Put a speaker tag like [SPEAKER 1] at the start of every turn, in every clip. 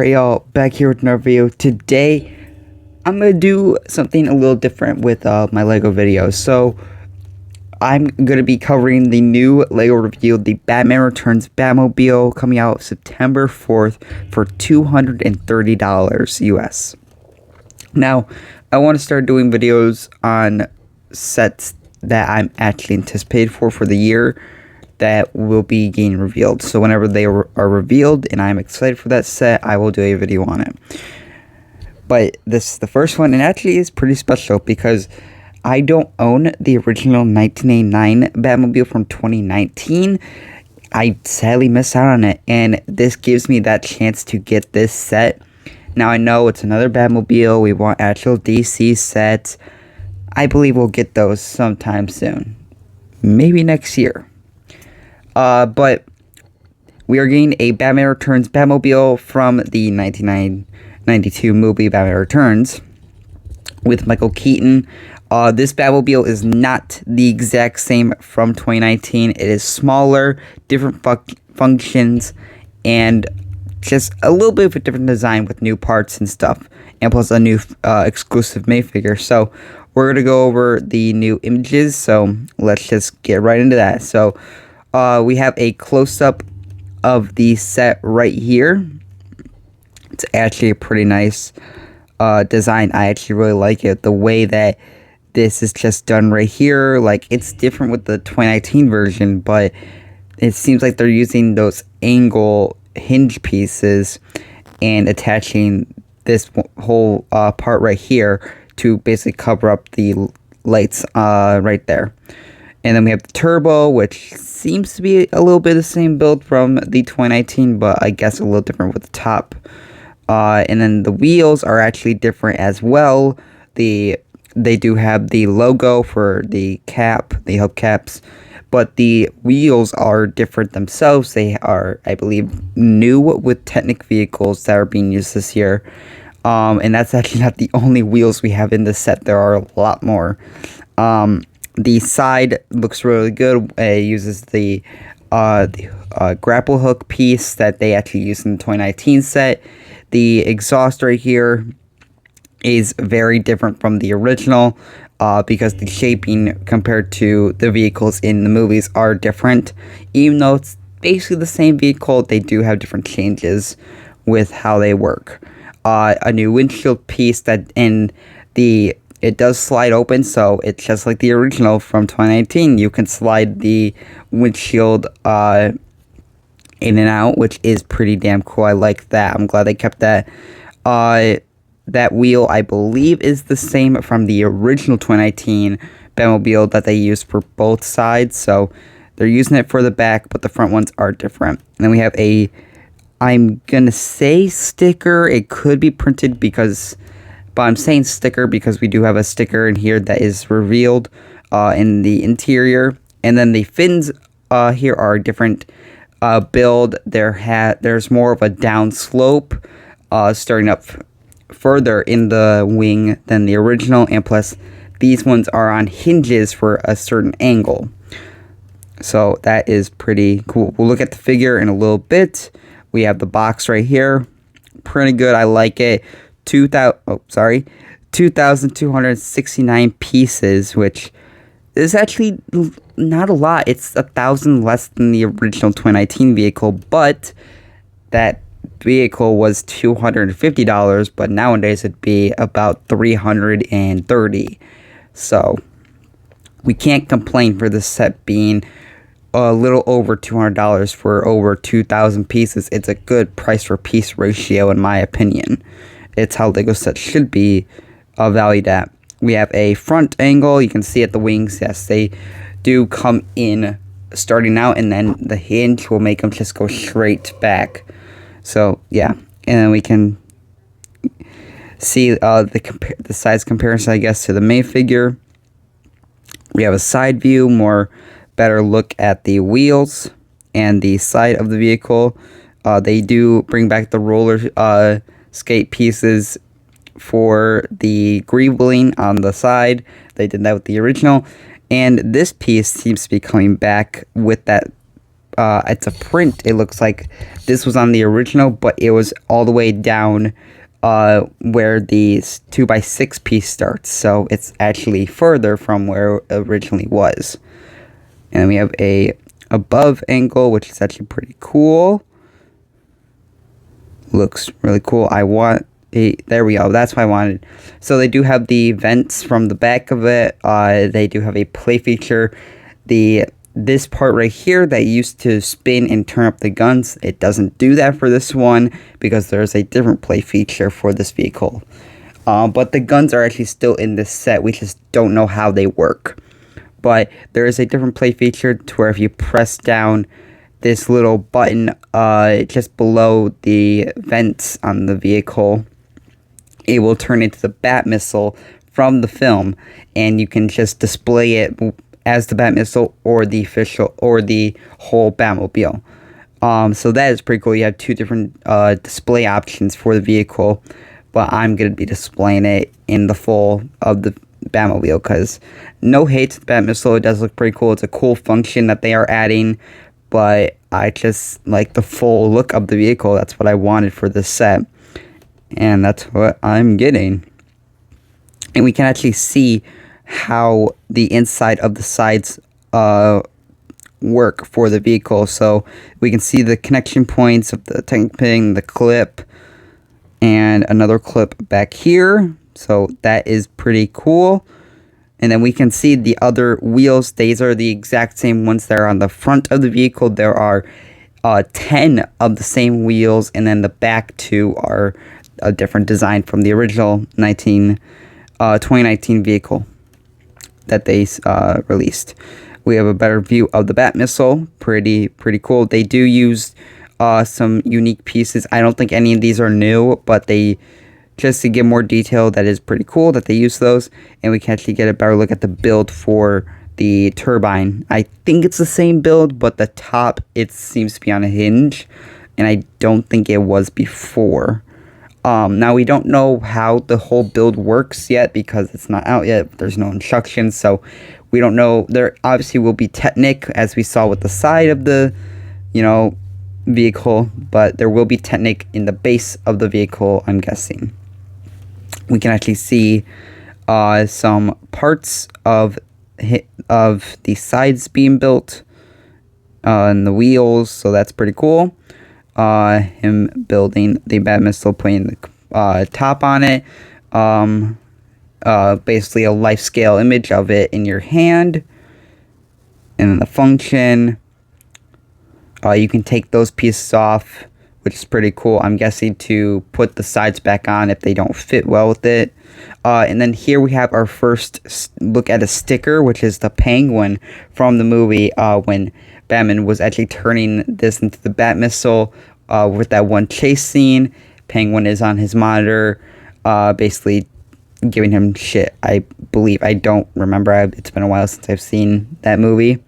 [SPEAKER 1] Alright y'all, back here with another video. Today, I'm going to do something a little different with my LEGO videos. So, I'm going to be covering the new LEGO reveal, the Batman Returns Batmobile, coming out September 4th for $230 US. Now, I want to start doing videos on sets that I'm actually anticipated for the year that will be getting revealed. So whenever they are revealed and I'm excited for that set, I will do a video on it. But this is the first one, and actually is pretty special because I don't own the original 1989 Batmobile from 2019. I sadly missed out on it, and this gives me that chance to get this set. Now I know it's another Batmobile, we want actual DC sets. I believe we'll get those sometime soon. Maybe next year. But we are getting a Batman Returns Batmobile from the 1992 movie Batman Returns with Michael Keaton. This Batmobile is not the exact same from 2019. It is smaller, different functions, and just a little bit of a different design with new parts and stuff, and plus a new exclusive minifigure. So we're going to go over the new images, so let's just get right into that. So we have a close-up of the set right here. It's actually a pretty nice design. I actually really like it. The way that this is just done right here, like, it's different with the 2019 version, but it seems like they're using those angle hinge pieces and attaching this whole part right here to basically cover up the lights right there. And then we have the turbo, which seems to be a little bit the same build from the 2019, but I guess a little different with the top. And then the wheels are actually different as well. They do have the logo for the cap, the hubcaps, but the wheels are different themselves. They are, I believe, new with Technic vehicles that are being used this year. And that's actually not the only wheels we have in this set. There are a lot more. The side looks really good. It uses the grapple hook piece that they actually used in the 2019 set. The exhaust right here is very different from the original because the shaping compared to the vehicles in the movies are different. Even though it's basically the same vehicle, they do have different changes with how they work. A new windshield piece that it does slide open, so it's just like the original from 2019. You can slide the windshield in and out, which is pretty damn cool. I like that. I'm glad they kept that. That wheel, I believe, is the same from the original 2019 Batmobile that they used for both sides. So they're using it for the back, but the front ones are different. And then we have I'm gonna say sticker. It could be printed but I'm saying sticker because we do have a sticker in here that is revealed in the interior. And then the fins here are different build. There's more of a down slope starting up further in the wing than the original. And plus, these ones are on hinges for a certain angle. So that is pretty cool. We'll look at the figure in a little bit. We have the box right here. Pretty good. I like it. 2,269 pieces, which is actually not a lot. It's 1,000 less than the original 2019 vehicle, but that vehicle was $250, but nowadays it'd be about $330. So we can't complain for this set being a little over $200 for over 2,000 pieces. It's a good price for piece ratio, in my opinion. It's how LEGO sets should be valued at. We have a front angle. You can see at the wings, yes, they do come in starting out, and then the hinge will make them just go straight back. So, yeah. And then we can see the size comparison, I guess, to the main figure. We have a side view, better look at the wheels and the side of the vehicle. They do bring back the roller skate pieces for the greebling on the side. They did that with the original, and this piece seems to be coming back with that it's a print. It looks like this was on the original, but it was all the way down where the 2x6 piece starts. So it's actually further from where it originally was. And we have a above angle, which is actually pretty cool. Looks really cool. There we go. That's what I wanted. So they do have the vents from the back of it. They do have a play feature. This part right here that used to spin and turn up the guns, it doesn't do that for this one because there's a different play feature for this vehicle. But the guns are actually still in this set. We just don't know how they work. But there is a different play feature to where if you press down this little button just below the vents on the vehicle, it will turn into the Bat Missile from the film, and you can just display it as the Bat Missile or the whole Batmobile. So that is pretty cool. You have two different display options for the vehicle, but I'm going to be displaying it in the full of the Batmobile because no hate to the Bat Missile. It does look pretty cool. It's a cool function that they are adding, but I just like the full look of the vehicle. That's what I wanted for this set, and that's what I'm getting. And we can actually see how the inside of the sides work for the vehicle. So we can see the connection points of the tank ping, the clip, and another clip back here. So that is pretty cool. And then we can see the other wheels. These are the exact same ones that are on the front of the vehicle. There are 10 of the same wheels, and then the back two are a different design from the original 2019 vehicle that they released. We have a better view of the Bat Missile. Pretty cool. They do use some unique pieces. I don't think any of these are new, but they just to get more detail, that is pretty cool that they use those. And we can actually get a better look at the build for the turbine. I think it's the same build, but the top, it seems to be on a hinge, and I don't think it was before. Now we don't know how the whole build works yet because it's not out yet. There's no instructions, so we don't know. There obviously will be Technic, as we saw with the side of the, vehicle, but there will be Technic in the base of the vehicle, I'm guessing. We can actually see some parts of the sides being built and the wheels, so that's pretty cool. Him building the Bat Missile, putting the top on it. Basically a life scale image of it in your hand. And then the function. You can take those pieces off, which is pretty cool. I'm guessing to put the sides back on if they don't fit well with it. And then here we have our first look at a sticker, which is the penguin from the movie when Batman was actually turning this into the Bat Missile with that one chase scene. Penguin is on his monitor, basically giving him shit, I believe. I don't remember. It's been a while since I've seen that movie.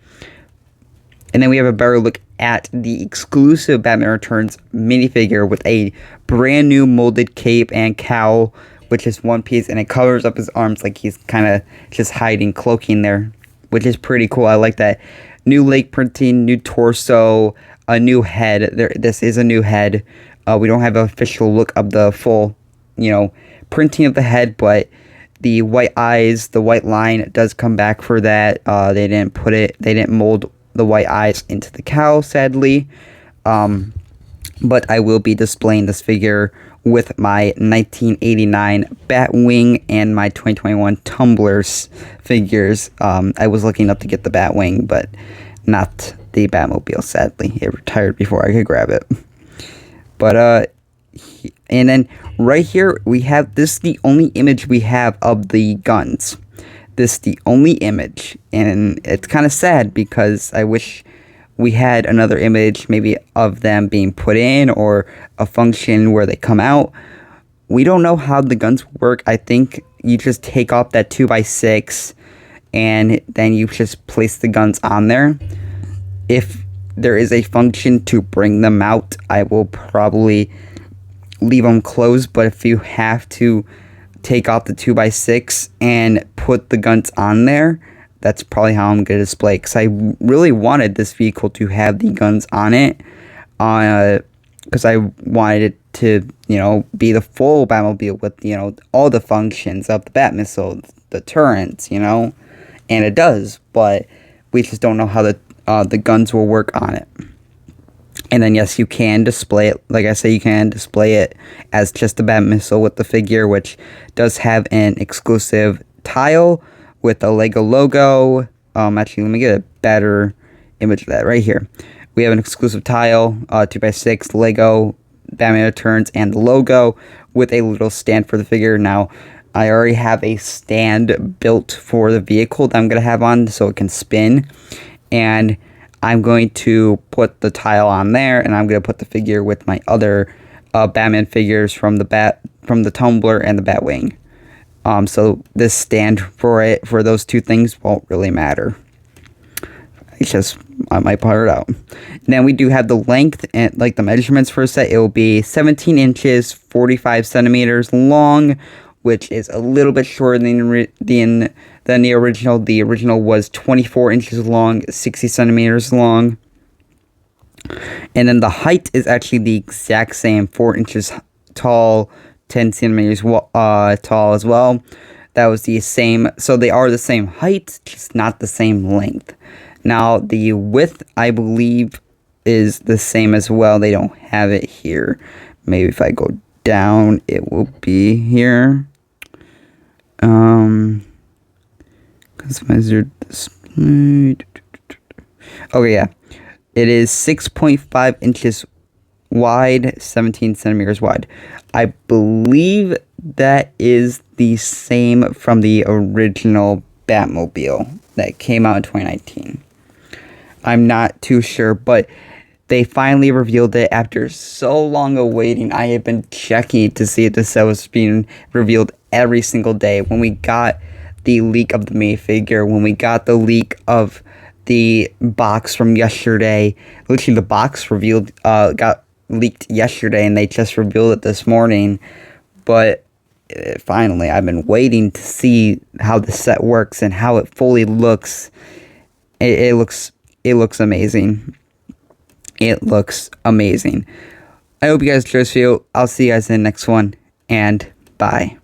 [SPEAKER 1] And then we have a better look at the exclusive Batman Returns minifigure with a brand new molded cape and cowl, which is one piece, and it covers up his arms like he's kind of just hiding, cloaking there, which is pretty cool. I like that. New leg printing, new torso, a new head. This is a new head. We don't have an official look of the full, printing of the head, but the white eyes, the white line does come back for that. They didn't mold the white eyes into the cowl, sadly. But I will be displaying this figure with my 1989 Batwing and my 2021 Tumblers figures. I was looking up to get the Batwing, but not the Batmobile, sadly. It retired before I could grab it. But, and then right here, we have, this is the only image we have of the guns. This is the only image, and it's kind of sad because I wish we had another image maybe of them being put in or a function where they come out. We don't know how the guns work. I think you just take off that 2x6 and then you just place the guns on there. If there is a function to bring them out, I will probably leave them closed, but if you have to take off the 2x6 and put the guns on there, that's probably how I'm going to display it, because I really wanted this vehicle to have the guns on it, because I wanted it to, you know, be the full Batmobile with, you know, all the functions of the Bat missile, the turrets, you know, and it does, but we just don't know how the guns will work on it. And then yes, you can display it, like I say, you can display it as just the Bat missile with the figure, which does have an exclusive tile with a Lego logo. Actually, let me get a better image of that right here. We have an exclusive tile, 2x6 Lego Batman Returns and the logo with a little stand for the figure. Now, I already have a stand built for the vehicle that I'm going to have on so it can spin. And I'm going to put the tile on there, and I'm going to put the figure with my other Batman figures from the Tumbler and the Batwing. So this stand for those two things won't really matter. It's just, I might part it out. Then we do have the length and like the measurements for a set. It will be 17 inches, 45 centimeters long, which is a little bit shorter than the original. The original was 24 inches long, 60 centimeters long. And then the height is actually the exact same, 4 inches tall, 10 centimeters tall as well. That was the same, so they are the same height, just not the same length. Now, the width, I believe, is the same as well. They don't have it here. Maybe if I go down, it will be here. Customizer display. Oh, yeah. It is 6.5 inches wide, 17 centimeters wide. I believe that is the same from the original Batmobile that came out in 2019. I'm not too sure, but they finally revealed it after so long of waiting. I have been checking to see if this set was being revealed every single day. When we got the leak of the May figure, when we got the leak of the box from yesterday, literally the box got leaked yesterday, and they just revealed it this morning. But finally, I've been waiting to see how the set works and how it fully looks. It looks amazing. It looks amazing. I hope you guys enjoyed this video. I'll see you guys in the next one, and bye.